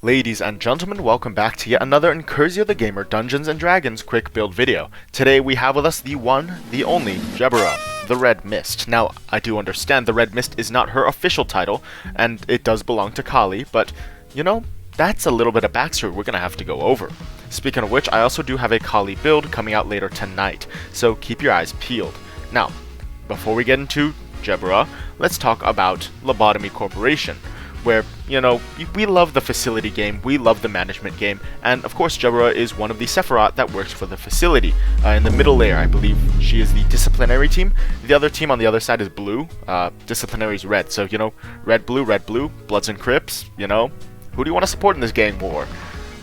Ladies and gentlemen, welcome back to yet another Incursio the Gamer Dungeons & Dragons quick build video. Today we have with us the one, the only, Gebura, the Red Mist. Now, I do understand the Red Mist is not her official title, and it does belong to Kali, but, you know, that's a little bit of backstory we're gonna have to go over. Speaking of which, I also do have a Kali build coming out later tonight, so keep your eyes peeled. Now, before we get into Gebura, let's talk about Lobotomy Corporation, where, you know, we love the facility game, we love the management game, and of course Gebura is one of the Sephiroth that works for the facility. In the middle layer, I believe she is the disciplinary team. The other team on the other side is blue, disciplinary is red, so, you know, red, blue, Bloods and Crips, you know, who do you want to support in this gang war?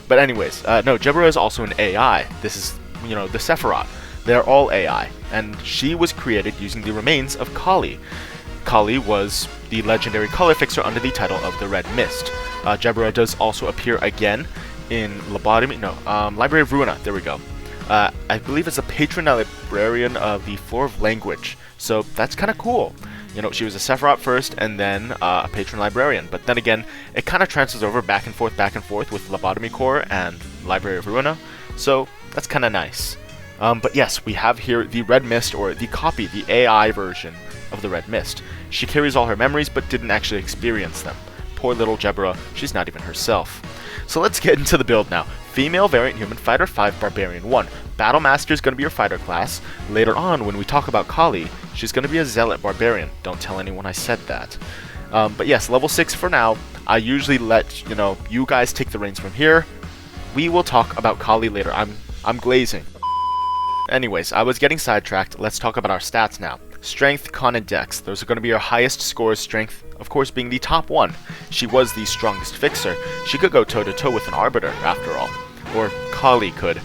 But anyways, no, Gebura is also an AI. This is, you know, the Sephiroth. They're all AI, and she was created using the remains of Kali. Kali was the legendary color fixer under the title of the Red Mist. Gebura does also appear again in Library of Ruina, there we go. I believe it's a patron librarian of the Floor of Language, so that's kind of cool. You know, she was a Sephiroth first, and then a patron librarian, but then again, it kind of transfers over back and forth with Lobotomy Core and Library of Ruina, so that's kind of nice. But yes, we have here the Red Mist, or the copy, the AI version of the Red Mist. She carries all her memories, but didn't actually experience them. Poor little Gebura, she's not even herself. So let's get into the build now. Female variant human, fighter 5, barbarian 1. Battle Master is going to be your fighter class. Later on, when we talk about Kali, she's going to be a zealot barbarian. Don't tell anyone I said that. But yes, level 6 for now. I usually let, you know, you guys take the reins from here. We will talk about Kali later. I'm glazing. Anyways, I was getting sidetracked. Let's talk about our stats now. Strength, Con, and Dex. Those are going to be our highest scores, strength, of course, being the top one. She was the strongest fixer. She could go toe-to-toe with an arbiter, after all. Or Kali could.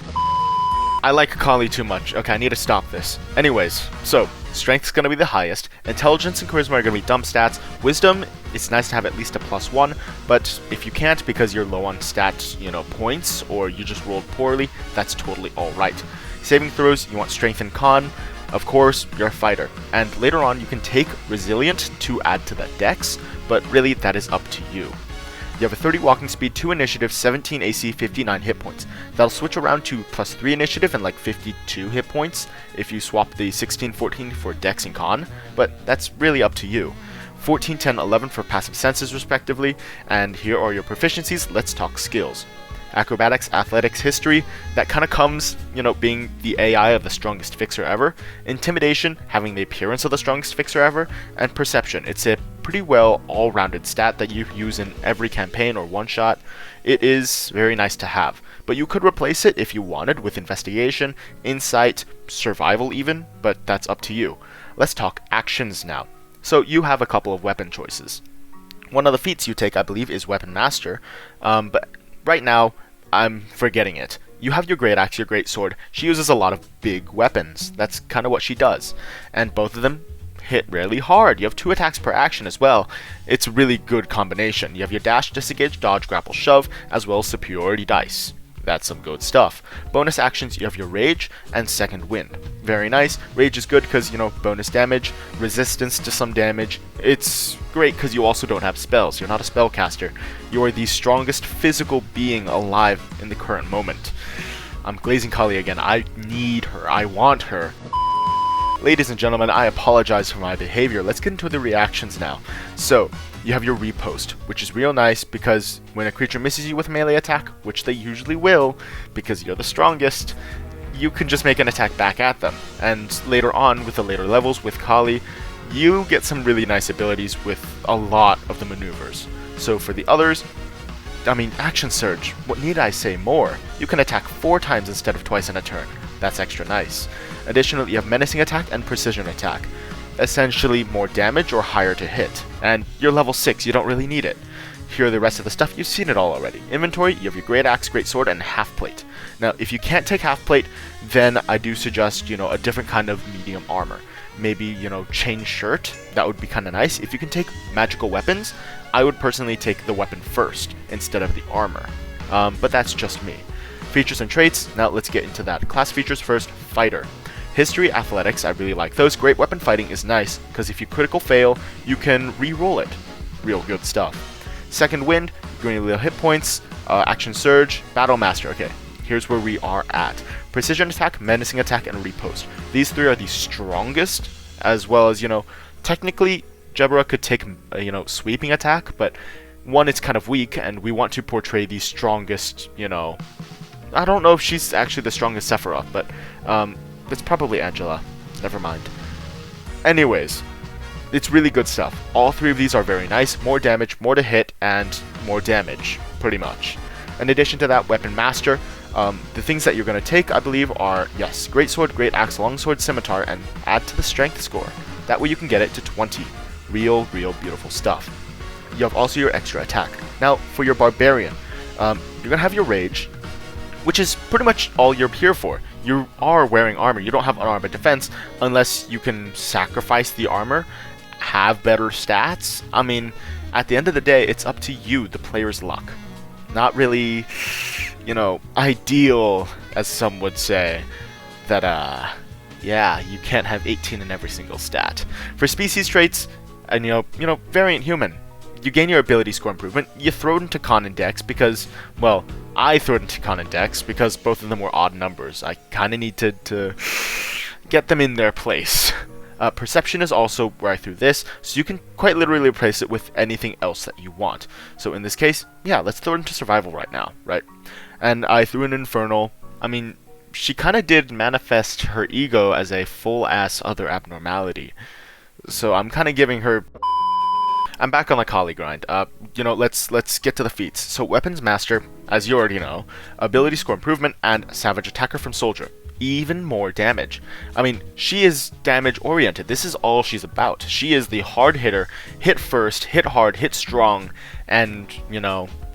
I like Kali too much. Okay, I need to stop this. Anyways, so, strength's going to be the highest. Intelligence and charisma are going to be dumb stats. Wisdom, it's nice to have at least a +1, but if you can't because you're low on stats, you know, points, or you just rolled poorly, that's totally alright. Saving throws, you want strength and con. Of course, you're a fighter, and later on you can take resilient to add to that dex, but really that is up to you. You have a 30 walking speed, 2 initiative, 17 AC, 59 hit points. That'll switch around to +3 initiative and like 52 hit points if you swap the 16, 14 for dex and con, but that's really up to you. 14, 10, 11 for passive senses respectively, and here are your proficiencies. Let's talk skills. Acrobatics, athletics, history, that kind of comes, you know, being the AI of the strongest fixer ever. Intimidation, having the appearance of the strongest fixer ever. And perception, it's a pretty well all-rounded stat that you use in every campaign or one-shot. It is very nice to have, but you could replace it if you wanted with investigation, insight, survival even, but that's up to you. Let's talk actions now. So you have a couple of weapon choices. One of the feats you take, I believe, is Weapon Master, but right now, I'm forgetting it. You have your great axe, your great sword. She uses a lot of big weapons. That's kind of what she does. And both of them hit really hard. You have 2 attacks per action as well. It's a really good combination. You have your dash, disengage, dodge, grapple, shove, as well as superiority dice. That's some good stuff. Bonus actions, you have your rage and second wind. Very nice. Rage is good because, you know, bonus damage, resistance to some damage. It's great because you also don't have spells. You're not a spellcaster. You are the strongest physical being alive in the current moment. I'm glazing Kali again. I need her. I want her. Ladies and gentlemen, I apologize for my behavior. Let's get into the reactions now. So, you have your riposte, which is real nice because when a creature misses you with a melee attack, which they usually will, because you're the strongest, you can just make an attack back at them. And later on, with the later levels with Kali, you get some really nice abilities with a lot of the maneuvers. So for the others, I mean, Action Surge, what need I say more? You can attack 4 times instead of twice in a turn. That's extra nice. Additionally, you have Menacing Attack and Precision Attack. Essentially more damage or higher to hit. And you're level 6, you don't really need it. Here are the rest of the stuff, you've seen it all already. Inventory, you have your Great Axe, Great Sword, and Half Plate. Now, if you can't take Half Plate, then I do suggest, you know, a different kind of medium armor. Maybe, you know, chain shirt, that would be kind of nice. If you can take magical weapons, I would personally take the weapon first, instead of the armor. But that's just me. Features and traits, now let's get into that. Class features first, Fighter. History, athletics, I really like those. Great weapon fighting is nice, because if you critical fail, you can re-roll it. Real good stuff. Second wind, gaining little hit points. Action Surge, Battle Master. Okay, here's where we are at. Precision Attack, Menacing Attack, and Repost. These three are the strongest, as well as, technically, Gebura could take, Sweeping Attack, but one, it's kind of weak, and we want to portray the strongest, I don't know if she's actually the strongest Sephiroth, but it's probably Angela. Never mind. Anyways, it's really good stuff. All three of these are very nice. More damage, more to hit, and more damage, pretty much. In addition to that, Weapon Master. The things that you're going to take, I believe, are, yes, Great Sword, Great Axe, Longsword, Scimitar, and add to the Strength score. That way you can get it to 20. Real beautiful stuff. You have also your extra attack. Now, for your Barbarian, you're going to have your Rage, which is pretty much all you're here for. You are wearing armor. You don't have unarmored defense unless you can sacrifice the armor, have better stats. I mean, at the end of the day, it's up to you, the player's luck. Not really, ideal, as some would say, that, yeah, you can't have 18 in every single stat. For species traits, and, variant human, you gain your ability score improvement. You throw it into Con and Dex because, well, I throw it into Con and Dex because both of them were odd numbers. I kind of need to get them in their place. Perception is also where I threw this, so you can quite literally replace it with anything else that you want. So in this case, yeah, let's throw it into Survival right now, right? And I threw in Infernal. I mean, she kind of did manifest her ego as a full-ass other abnormality. So I'm kind of giving her... I'm back on the Kali grind. Let's get to the feats. So Weapons Master, as you already know, Ability Score Improvement, and Savage Attacker from Soldier. Even more damage. I mean, she is damage oriented. This is all she's about. She is the hard hitter, hit first, hit hard, hit strong, and,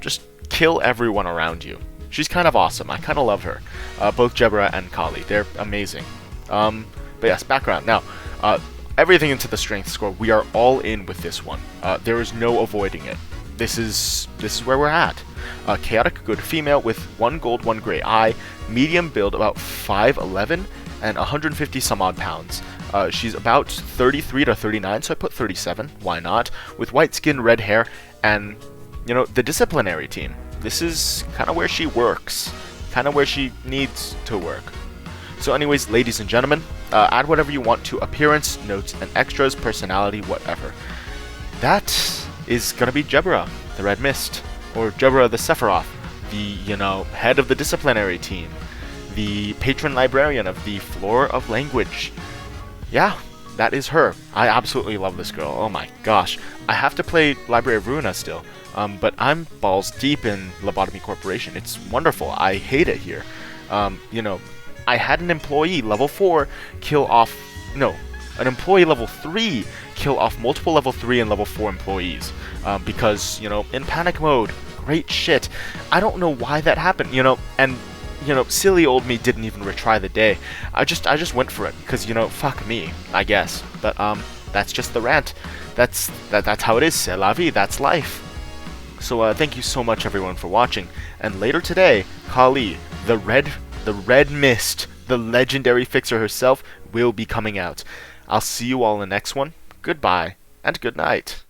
just kill everyone around you. She's kind of awesome. I kind of love her. Both Gebura and Kali. They're amazing. But yes, background. Now, everything into the strength score. We are all in with this one. There is no avoiding it. This is where we're at. Chaotic good female with 1 gold, 1 gray eye, medium build, about 5'11", and 150 some odd pounds. She's about 33 to 39, so I put 37. Why not? With white skin, red hair, and the disciplinary team. This is kind of where she works, kind of where she needs to work. So anyways, ladies and gentlemen, add whatever you want to appearance, notes, and extras, personality, whatever. That is gonna be Gebura, the Red Mist, or Gebura the Sephiroth, the, head of the disciplinary team, the patron librarian of the Floor of Language. Yeah, that is her. I absolutely love this girl. Oh my gosh. I have to play Library of Ruina still, but I'm balls deep in Lobotomy Corporation. It's wonderful. I hate it here. I had an employee level 4 kill off, an employee level 3 kill off multiple level 3 and level 4 employees, because, in panic mode. Great shit. I don't know why that happened, and, silly old me didn't even retry the day. I just went for it, because, fuck me, I guess. But, that's just the rant. That's how it is, c'est la vie, that's life. So, thank you so much, everyone, for watching, and later today, Kali, the Red Mist, the legendary fixer herself, will be coming out. I'll see you all in the next one. Goodbye, and good night.